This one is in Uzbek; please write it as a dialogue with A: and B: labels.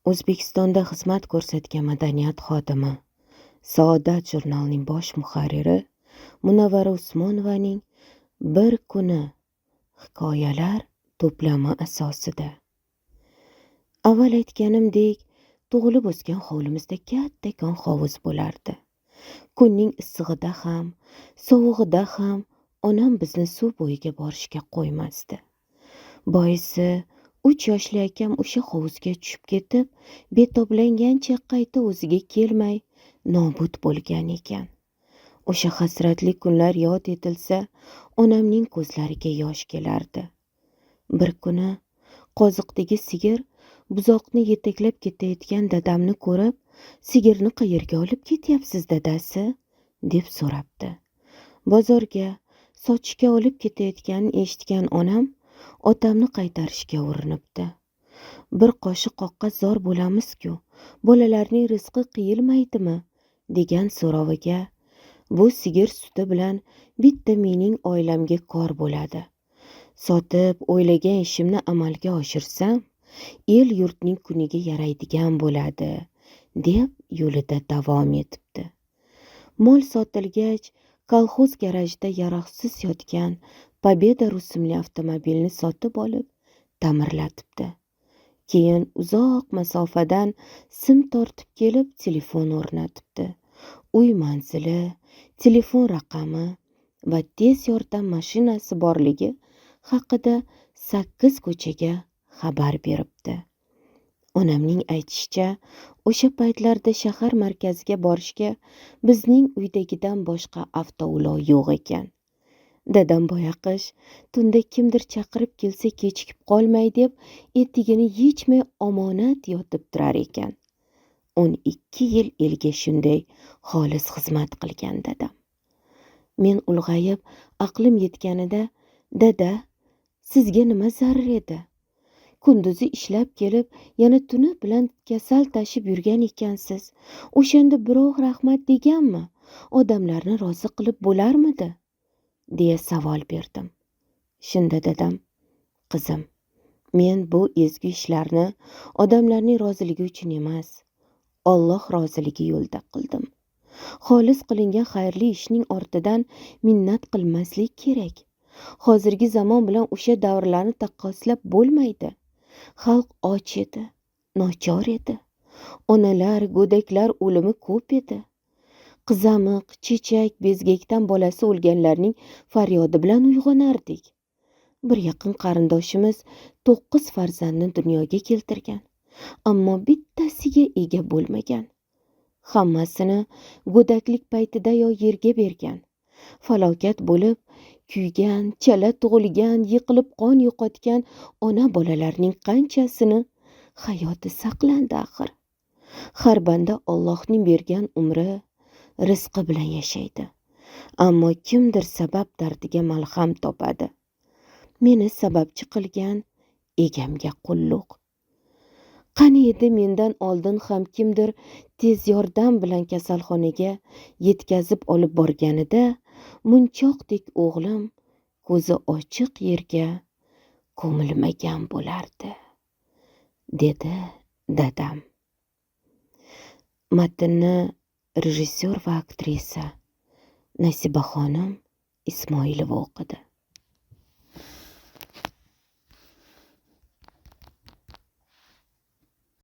A: O'zbekistonda xizmat ko'rsatgan madaniyat xodimi, Saodat jurnalining bosh muharriri Munavvara Usmonovaning bir kuni hikoyalar to'plami asosida. Avval aytganimdek, tug'ilib o'sgan hovlimizda kattakon hovuz bo'lardi. Kunning issig'ida ham, sovug'ida ham onam bizni suv bo'yiga borishga qo'ymasdi. Boisi 3 yoshli akam o'sha hovuzga tushib ketib, betoblangancha qayta o'ziga kelmay nobud bo'lgan ekan. O'sha hasratli kunlar yod etilsa, onamning ko'zlariga yosh kelardi. Bir kuni qoziqdagi sigir buzoqni yetaklab ketayotgan dadamni ko'rib, "Sigirni qayerga olib ketyapsiz, dadasi?" deb so'rabdi. Bozorga sotishga olib ketayotganini eshitgan onam otamni qaytarishga urinibdi. "Bir qoshiq oqqa zor bo'lamiz-ku, bolalarning rizqi qiyilmaydimi?" degan so'roviga, "Bu sigir suti bilan bitta mening oilamga kor bo'ladi. Sotib o'ylagan ishimni amalga oshirsam, el yurtning kuniga yaraydigan bo'ladi", deb yo'lida davom etibdi. Mol sotilgach, kolxoz garajida yaroqsiz yotgan Pobeda rusumli avtomobilni sotib olib, ta'mirlatibdi. Keyin uzoq masofadan sim tortib kelib telefon o'rnatibdi. Uy manzili, telefon raqami va tez yordam mashinasi borligi haqida 8 ko'chaga xabar beribdi. Onamning aytishicha, o'sha paytlarda shahar markaziga borishga bizning uydagidan boshqa avtoulov yo'q ekan. Dadam boyaqish tunda kimdir chaqirib kelsa kechikib qolmay deb etigini yechmay omonat yotib turar ekan. 12 yil elga shunday xolis xizmat qilgan dadam. Men ulg'ayib aqlim yetganida, "Dada, sizga nima zarar edi? Kunduzi ishlab kelib, yana tuni bilan kasal tashib yurgan ekansiz. O'shanda birov rahmat deganmi? Odamlarni rozi qilib bo'larmidi?" deya savol berdim. Shunda dadam, "Qizim, men bu ezgu ishlarni odamlarning roziligi uchun emas, Alloh roziligi yo'lida qildim. Xolis qilingan xayrli ishning ortidan minnat qilmaslik kerak. Hozirgi zamon bilan o'sha davrlarni taqqoslab bo'lmaydi. Xalq och edi, nochor edi. Onalar, go'daklar o'limi ko'p edi. Qizamiq, chechak, bezgakdan bolasi o'lganlarning faryodi bilan uyg'onardik. Bir yaqin qarindoshimiz 9 farzandni dunyoga keltirgan, ammo bittasiga ega bo'lmagan. Hammasini go'daklik paytida yerga bergan. Falokat bo'lib, kuygan, chala tug'ilgan, yiqilib qon yo'qotgan ona bolalarning qanchasini hayoti saqlandi axir. Har banda Allohning bergan umri, rizqi bilan yashaydi. Ammo kimdir sabab dardiga malham topadi. Meni sababchi qilgan egamga qulluq. Qani edi mendan oldin ham kimdir tez yordam bilan kasalxonaga yetkazib olib borganida, munchoqdek o'g'lim ko'zi ochiq yerga ko'milmagan bo'lardi", dedi dadam. Matnni rejissyor va aktrisa Nasibaxonim Ismoilova o'qidi.